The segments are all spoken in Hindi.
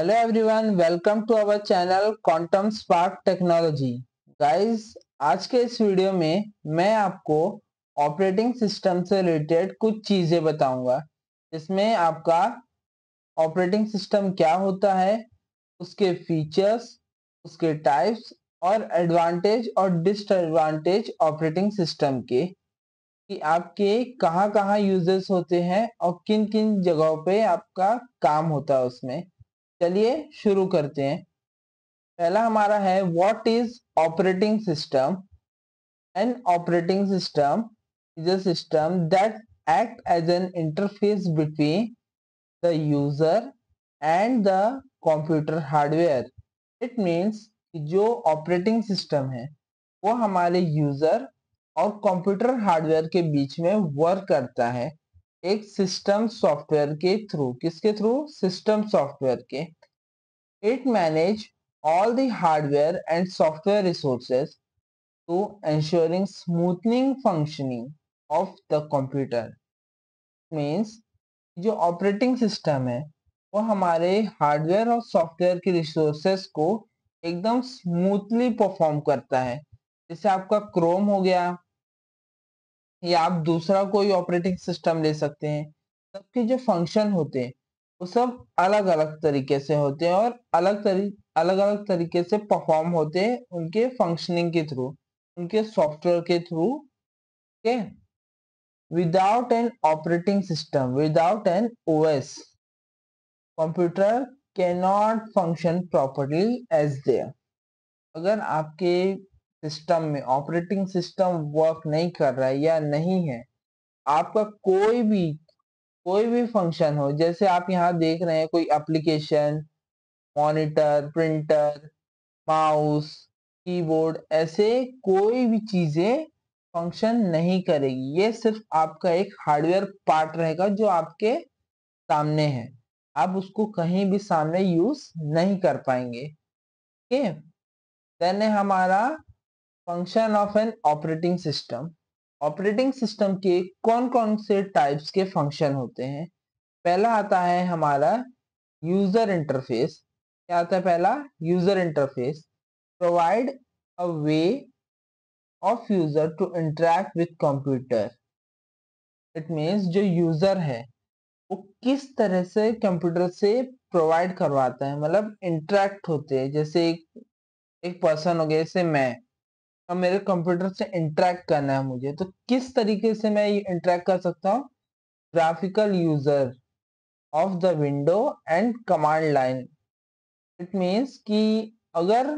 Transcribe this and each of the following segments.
Hello everyone, welcome to our channel Quantum Spark Technology. Guys, आज के इस वीडियो में मैं आपको ऑपरेटिंग सिस्टम से रिलेटेड कुछ चीजें बताऊंगा, जिसमें आपका ऑपरेटिंग सिस्टम क्या होता है, उसके फीचर्स, उसके टाइप्स और एडवांटेज और डिसएडवांटेज ऑपरेटिंग सिस्टम के, कि आपके कहाँ कहाँ यूजेस होते हैं और किन किन जगहों पे आपका काम होता है उसमें। चलिए शुरू करते हैं। पहला हमारा है what is operating system. An operating system is a system that act as an interface between the user and the computer hardware. It means जो ऑपरेटिंग सिस्टम है वो हमारे यूजर और कंप्यूटर हार्डवेयर के बीच में वर्क करता है, एक सिस्टम सॉफ्टवेयर के थ्रू। किसके थ्रू? सिस्टम सॉफ्टवेयर के। It manage all the hardware and software resources to ensuring smoothing functioning of the computer. Means जो ऑपरेटिंग सिस्टम है वो हमारे हार्डवेयर और सॉफ्टवेयर के रिसोर्सेस को एकदम स्मूथली परफॉर्म करता है। जैसे आपका क्रोम हो गया, या आप दूसरा कोई ऑपरेटिंग सिस्टम ले सकते हैं। सबके जो फंक्शन होते हैं वो सब अलग अलग तरीके से होते हैं और अलग अलग तरीके से परफॉर्म होते हैं उनके फंक्शनिंग के थ्रू, उनके सॉफ्टवेयर के through. Okay, without an operating system, without an OS, computer can not function properly as there. अगर आपके सिस्टम में ऑपरेटिंग सिस्टम वर्क नहीं कर रहा है या नहीं है, आपका कोई भी फंक्शन हो, जैसे आप यहाँ देख रहे हैं कोई application, monitor, printer, mouse, keyboard, ऐसे कोई भी चीजें फंक्शन नहीं करेगी। ये सिर्फ आपका एक हार्डवेयर पार्ट रहेगा जो आपके सामने है, आप उसको कहीं भी सामने यूज नहीं कर पाएंगे। ओके, देन है हमारा function of N operating system. Operating system के कौन कौन से टाइप्स के फंक्शन होते हैं? पहला आता है हमारा यूजर इंटरफेस। क्या आता है पहला? User interface provide a way of user to interact with computer. It means जो यूजर है वो किस तरह से कंप्यूटर से प्रोवाइड करवाता है, मतलब इंटरेक्ट होते हैं। जैसे एक पर्सन हो गया, जैसे मैं, अब मेरे कंप्यूटर से इंटरेक्ट करना है मुझे, तो किस तरीके से मैं इंटरेक्ट कर सकता हूँ? Graphical user of the window and command line. It means कि अगर,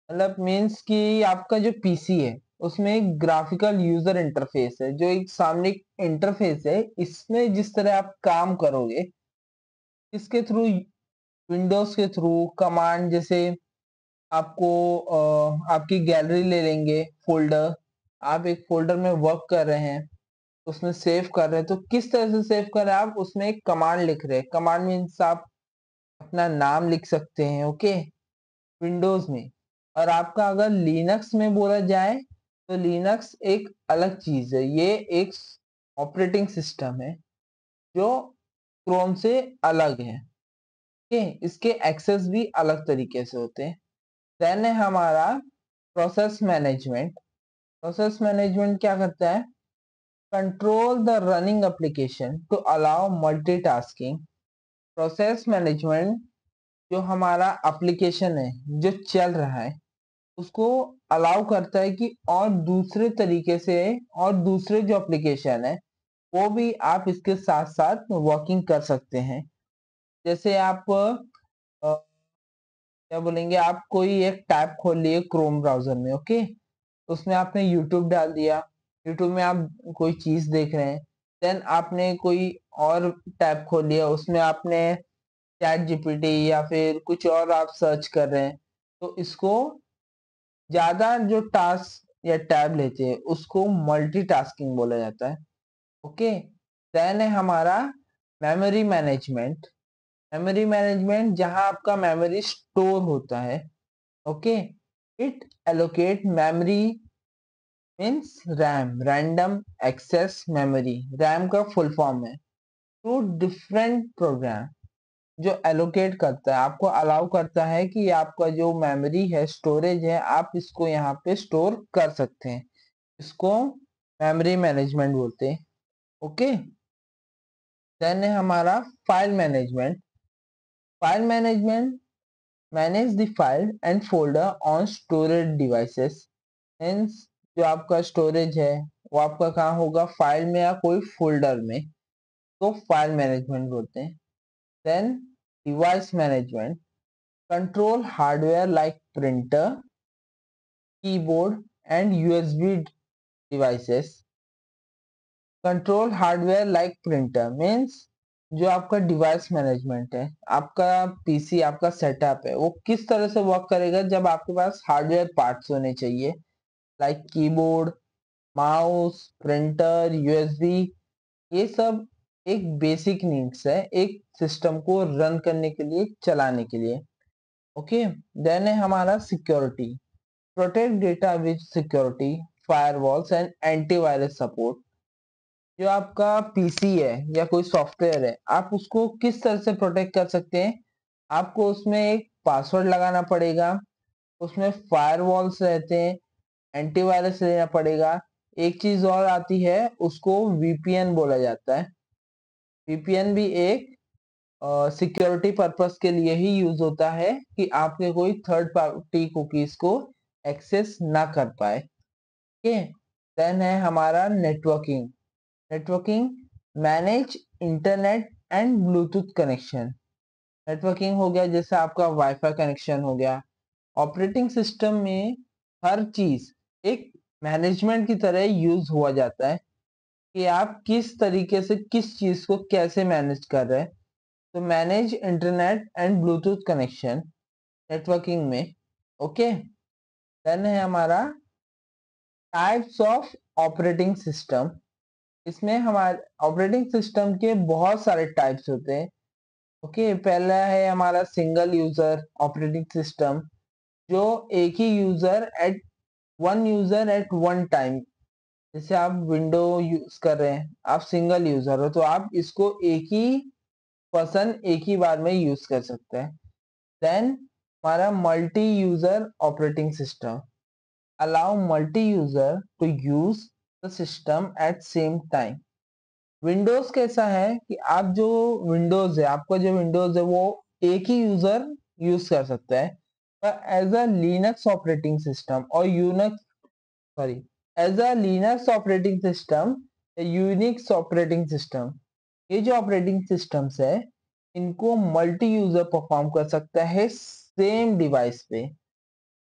मतलब मीन्स कि आपका जो पीसी है उसमें एक ग्राफिकल यूजर इंटरफेस है, जो एक सामने इंटरफेस है। इसमें जिस तरह आप काम करोगे, इसके थ्रू, विंडोज के थ्रू कमांड, जैसे आपको आपकी गैलरी ले लेंगे, फोल्डर, आप एक फोल्डर में वर्क कर रहे हैं, उसमें सेव कर रहे हैं, तो किस तरह से सेव कर रहे हैं? आप उसमें एक कमांड लिख रहे हैं। कमांड मीन्स आप अपना नाम लिख सकते हैं, ओके, विंडोज में। और आपका अगर लिनक्स में बोला जाए तो लिनक्स एक अलग चीज है, ये एक ऑपरेटिंग सिस्टम है जो क्रोम से अलग है। ओके, इसके एक्सेस भी अलग तरीके से होते हैं। देन है हमारा प्रोसेस मैनेजमेंट। प्रोसेस मैनेजमेंट क्या करता है? Control the running application to allow multitasking. Process management जो हमारा एप्लीकेशन है जो चल रहा है उसको अलाउ करता है कि और दूसरे तरीके से, और दूसरे जो एप्लीकेशन है वो भी आप इसके साथ साथ वर्किंग कर सकते हैं। जैसे आप क्या बोलेंगे, आप कोई एक टैब खोल लिए क्रोम ब्राउजर में, ओके, उसमें आपने यूट्यूब डाल दिया, यूट्यूब में आप कोई चीज देख रहे हैं। देन आपने कोई और टैब खोल लिया, उसमें आपने चैट जीपीटी या फिर कुछ और आप सर्च कर रहे हैं, तो इसको ज्यादा जो टास्क या टैब लेते हैं उसको मल्टीटास्किंग बोला जाता है। ओके, देन है हमारा मेमोरी मैनेजमेंट। मेमोरी मैनेजमेंट जहां आपका मेमोरी स्टोर होता है, okay, it allocate memory, means RAM, random access memory, RAM का फुल फॉर्म है, टू डिफरेंट प्रोग्राम। जो एलोकेट करता है, आपको अलाउ करता है कि आपका जो मेमोरी है, स्टोरेज है, आप इसको यहाँ पे स्टोर कर सकते हैं। इसको मेमोरी मैनेजमेंट बोलते हैं। ओके, देन है हमारा file management. File management manage the file and folder on storage devices. Means जो आपका स्टोरेज है वो आपका कहाँ होगा, फाइल में या कोई फोल्डर में, तो फाइल मैनेजमेंट बोलते हैं। Then device management control hardware like printer, keyboard and USB devices. Control hardware like printer means जो आपका डिवाइस मैनेजमेंट है, आपका पीसी, आपका सेटअप है, वो किस तरह से वर्क करेगा जब आपके पास हार्डवेयर पार्ट्स होने चाहिए, like keyboard, mouse, printer, USB. ये सब एक बेसिक नीड्स है एक सिस्टम को रन करने के लिए, चलाने के लिए। ओके, देन है हमारा security. Protect data with security, firewalls and antivirus support. जो आपका पीसी है या कोई सॉफ्टवेयर है, आप उसको किस तरह से प्रोटेक्ट कर सकते हैं? आपको उसमें एक पासवर्ड लगाना पड़ेगा, उसमें फायरवॉल्स रहते हैं, एंटीवायरस लेना पड़ेगा। एक चीज और आती है, उसको वीपीएन बोला जाता है। वीपीएन भी एक सिक्योरिटी पर्पस के लिए ही यूज होता है कि आपके कोई थर्ड पार्टी कुकीज को एक्सेस ना कर पाए। ओके, देन है हमारा networking. Networking manage internet and Bluetooth connection. Networking हो गया जैसे आपका वाईफाई कनेक्शन हो गया। ऑपरेटिंग सिस्टम में हर चीज एक मैनेजमेंट की तरह यूज हुआ जाता है कि आप किस तरीके से किस चीज को कैसे मैनेज कर रहे हैं। तो manage internet and Bluetooth connection networking में। ओके, देन है हमारा टाइप्स ऑफ ऑपरेटिंग सिस्टम। इसमें हमारे ऑपरेटिंग सिस्टम के बहुत सारे टाइप्स होते हैं। ओके, पहला है हमारा सिंगल यूजर ऑपरेटिंग सिस्टम, जो एक ही यूजर एट वन टाइम। जैसे आप विंडो यूज कर रहे हैं, आप सिंगल यूजर हो, तो आप इसको एक ही पर्सन एक ही बार में यूज कर सकते हैं। देन हमारा multi user operating system allow multi user to use the system at same time. Windows कैसा है कि आप जो विंडोज है, आपका जो विंडोज है वो एक ही यूजर यूज कर सकता है। पर as a Linux operating system और Unix, sorry, as a Linux operating system, Unix operating system, ये जो ऑपरेटिंग सिस्टम्स है इनको मल्टी यूजर परफॉर्म कर सकता है सेम डिवाइस पे।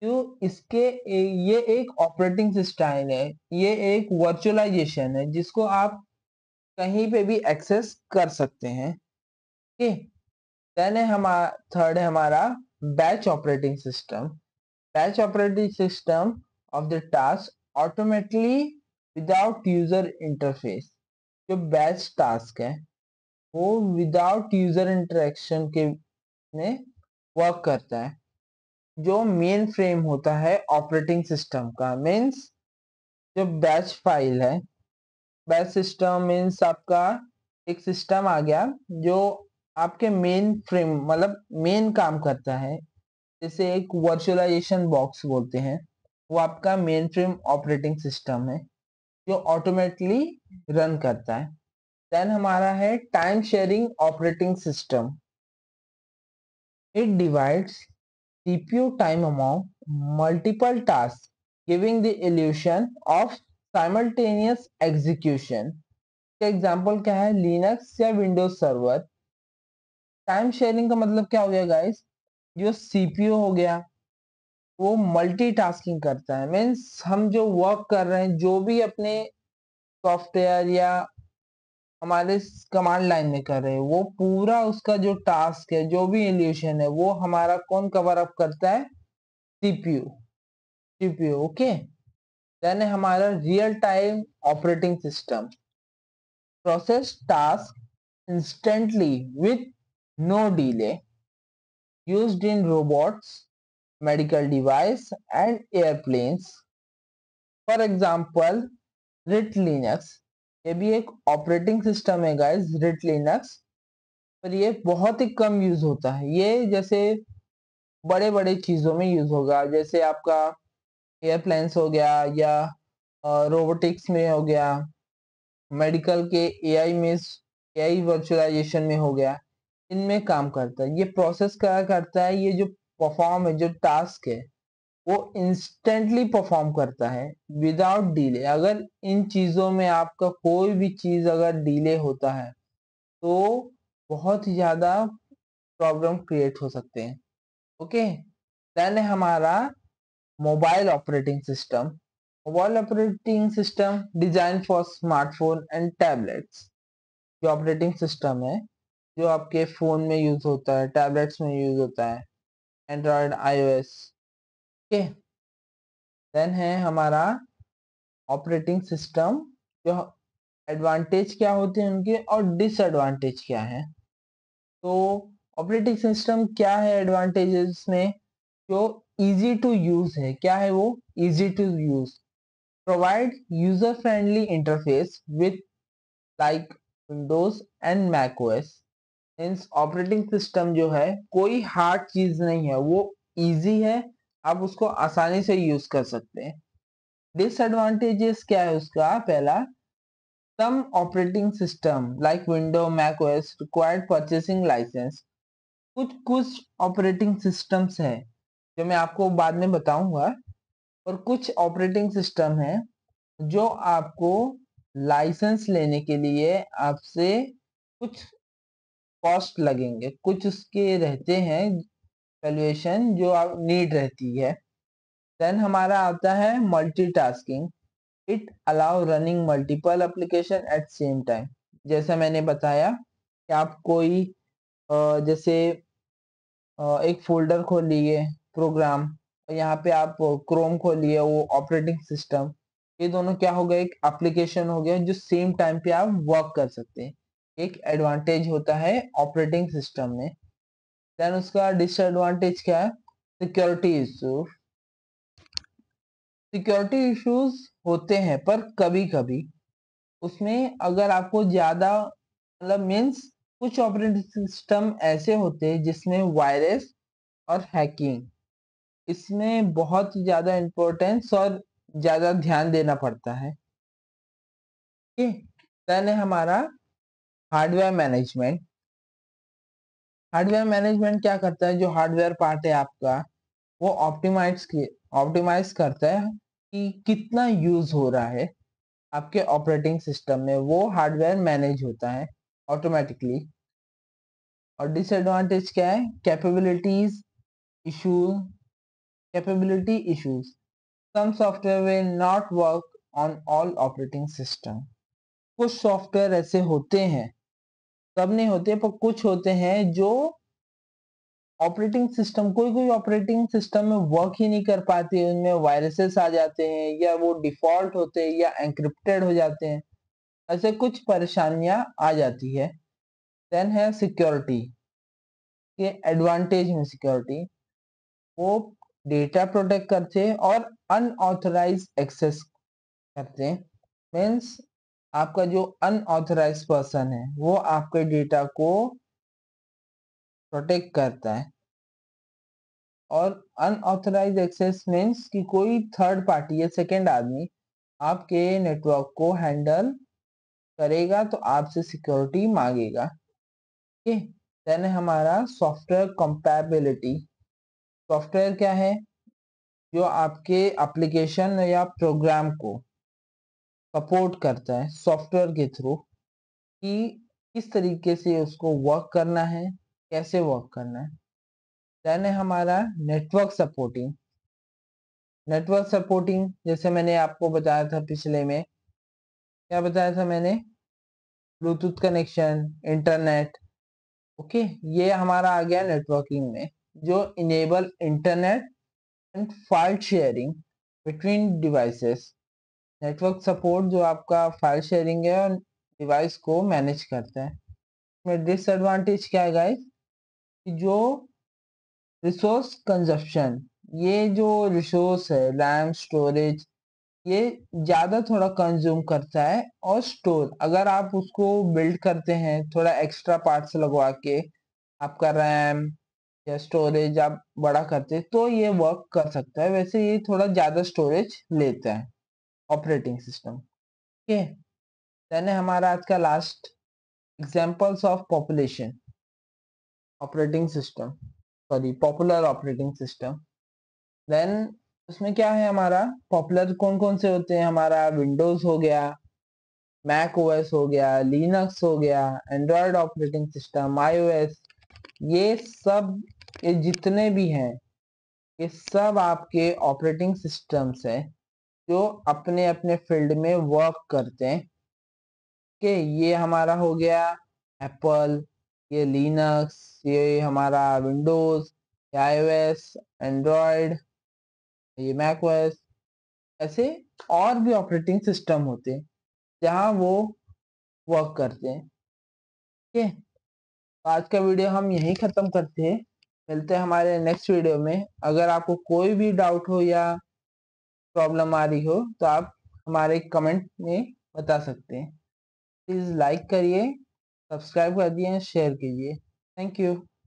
तो ये एक ऑपरेटिंग सिस्टम है, ये एक वर्चुअलाइजेशन है जिसको आप कहीं पे भी एक्सेस कर सकते हैं। ओके, देन है हमारा थर्ड है हमारा batch operating system. Batch operating system of the task automatically without user interface. जो बैच टास्क है वो विदाउट यूजर इंटरेक्शन के में वर्क करता है। जो मेन फ्रेम होता है ऑपरेटिंग सिस्टम का, मीन्स जो बैच फाइल है, बैच सिस्टम मीन्स आपका एक सिस्टम आ गया जो आपके मेन फ्रेम मतलब मेन काम करता है। जैसे एक वर्चुअलाइजेशन बॉक्स बोलते हैं, वो आपका मेन फ्रेम ऑपरेटिंग सिस्टम है जो ऑटोमेटिकली रन करता है। देन हमारा है time sharing operating system. It divides CPU time among multiple tasks, giving the illusion of simultaneous execution। का एग्जांपल क्या है, लिनक्स या विंडोज सर्वर। टाइम शेयरिंग का मतलब क्या हो गया गाइस, जो सीपीयू हो गया वो मल्टीटास्किंग करता है। मीन्स हम जो वर्क कर रहे हैं, जो भी अपने सॉफ्टवेयर या हमारे कमांड लाइन में कर रहे हैं, वो पूरा उसका जो टास्क है, जो भी इल्यूशन है, वो हमारा कौन कवर अप करता है, सीपीयू। CPU, okay. देन है हमारा real time operating system, process task instantly with no delay, used in robots, medical device and airplanes। For example, writ Linux, ये भी एक ऑपरेटिंग सिस्टम है गाइस, रिट लिनक्स। पर ये बहुत ही कम यूज होता है। ये जैसे बड़े बड़े चीजों में यूज होगा, जैसे आपका एयरप्लेन्स हो गया, या रोबोटिक्स में हो गया, मेडिकल के एआई में, एआई वर्चुअलाइजेशन में हो गया, इनमें काम करता है। ये प्रोसेस क्या करता है, ये जो परफॉर्म है, जो टास्क है, वो इंस्टेंटली परफॉर्म करता है विदाउट डिले। अगर इन चीजों में आपका कोई भी चीज अगर डिले होता है तो बहुत ही ज्यादा प्रॉब्लम क्रिएट हो सकते हैं। ओके, देन है हमारा mobile operating system. Mobile operating system design for smartphone and tablets. जो ऑपरेटिंग सिस्टम है जो आपके फोन में यूज होता है, टैबलेट्स में यूज होता है, एंड्रॉयड, आईओएस। ओके, देन है हमारा ऑपरेटिंग सिस्टम, जो एडवांटेज क्या होते हैं उनके और डिसएडवांटेज क्या है। तो ऑपरेटिंग सिस्टम क्या है एडवांटेजेस में, जो इजी टू यूज है। क्या है वो? Easy to use, provide user friendly interface with like Windows and Mac OS. Means operating system जो है कोई हार्ड चीज नहीं है, वो इजी है, आप उसको आसानी से यूज कर सकते हैं। डिसएडवांटेजेस क्या है उसका? पहला, some operating system like Windows, Mac OS required purchasing license। कुछ कुछ ऑपरेटिंग सिस्टम्स हैं जो मैं आपको बाद में बताऊंगा, और कुछ ऑपरेटिंग सिस्टम है जो आपको लाइसेंस लेने के लिए आपसे कुछ कॉस्ट लगेंगे, कुछ उसके रहते हैं वैल्यूएशन जो आप नीड रहती है। देन हमारा आता है multitasking. It allow running multiple application at same time. जैसा मैंने बताया कि आप कोई जैसे एक फोल्डर खोल लिए प्रोग्राम, यहाँ पे आप क्रोम खोल लिए, वो ऑपरेटिंग सिस्टम, ये दोनों क्या हो गया, एक एप्लीकेशन हो गया जो सेम टाइम पे आप वर्क कर सकते हैं। एक एडवांटेज होता है ऑपरेटिंग सिस्टम में। देन उसका डिसएडवांटेज क्या है? Security issue. सिक्योरिटी इश्यूज होते हैं पर कभी कभी उसमें अगर आपको ज्यादा, मतलब मीन्स कुछ ऑपरेटिंग सिस्टम ऐसे होते हैं जिसमें वायरस और हैकिंग, इसमें बहुत ज्यादा इम्पोर्टेंस और ज्यादा ध्यान देना पड़ता है। ठीक, देन है हमारा हार्डवेयर मैनेजमेंट। हार्डवेयर मैनेजमेंट क्या करता है? जो हार्डवेयर पार्ट है आपका, वो ऑप्टिमाइज करता है कि कितना यूज हो रहा है आपके ऑपरेटिंग सिस्टम में, वो हार्डवेयर मैनेज होता है ऑटोमेटिकली। और डिसएडवांटेज क्या है? Capabilities issue, capability issues. Some software will not work on all operating system. कुछ सॉफ्टवेयर ऐसे होते हैं, सब नहीं होते पर कुछ होते हैं जो ऑपरेटिंग सिस्टम, कोई कोई ऑपरेटिंग सिस्टम में वर्क ही नहीं कर पाते, उनमें वायरसेस आ जाते हैं, या वो डिफॉल्ट होते हैं, या एंक्रिप्टेड हो जाते हैं। ऐसे कुछ परेशानियां आ जाती है। देन है सिक्योरिटी के एडवांटेज में सिक्योरिटी, वो डेटा प्रोटेक्ट करते हैं और अनऑथराइज एक्सेस करते हैं। मीन्स आपका जो अनऑथराइज पर्सन है वो आपके डेटा को प्रोटेक्ट करता है। और अनऑथराइज एक्सेस मीन्स कि कोई थर्ड पार्टी या सेकेंड आदमी आपके नेटवर्क को हैंडल करेगा तो आपसे सिक्योरिटी मांगेगा। ओके, देन है हमारा सॉफ्टवेयर कंपैटिबिलिटी। सॉफ्टवेयर क्या है? जो आपके एप्लीकेशन या प्रोग्राम को सपोर्ट करता है सॉफ्टवेयर के थ्रू, कि किस तरीके से उसको वर्क करना है, कैसे वर्क करना है। देन है हमारा नेटवर्क सपोर्टिंग। नेटवर्क सपोर्टिंग जैसे मैंने आपको बताया था पिछले में, क्या बताया था मैंने? Bluetooth connection, internet. ओके, ये हमारा आ गया नेटवर्किंग में, जो enable internet and file sharing between devices. Network support जो आपका फाइल शेयरिंग है और डिवाइस को मैनेज करता है। इसमें डिसएडवांटेज क्या है गाइस? जो रिसोर्स कंजप्शन, ये जो रिसोर्स है, रैम, स्टोरेज, ये ज्यादा थोड़ा कंज्यूम करता है। और स्टोर अगर आप उसको बिल्ड करते हैं थोड़ा एक्स्ट्रा पार्ट्स लगवा के, आपका रैम या स्टोरेज आप बड़ा करते हैं तो ये वर्क कर सकता है। वैसे ये थोड़ा ज्यादा स्टोरेज लेता है ऑपरेटिंग सिस्टम। ओके, देन है हमारा आज का last examples of population operating system, sorry popular operating system. Then उसमें क्या है हमारा पॉपुलर कौन कौन से होते हैं, हमारा विंडोज हो गया, मैक ओएस हो गया, लिनक्स हो गया, एंड्रॉयड ऑपरेटिंग सिस्टम, आईओएस। ये सब, ये जितने भी हैं, ये सब आपके ऑपरेटिंग सिस्टम्स हैं जो अपने अपने फील्ड में वर्क करते हैं। ओके, ये हमारा हो गया एप्पल, ये लिनक्स, ये हमारा विंडोज, ये आईओएस, एंड्रॉयड, ये मैक ओएस। ऐसे और भी ऑपरेटिंग सिस्टम होते हैं जहाँ वो वर्क करते हैं। ठीक है, तो आज का वीडियो हम यहीं ख़त्म करते हैं। मिलते हैं हमारे नेक्स्ट वीडियो में। अगर आपको कोई भी डाउट हो या प्रॉब्लम आ रही हो तो आप हमारे कमेंट में बता सकते हैं। प्लीज़ लाइक करिए, सब्सक्राइब कर दिए, शेयर कीजिए। Thank you.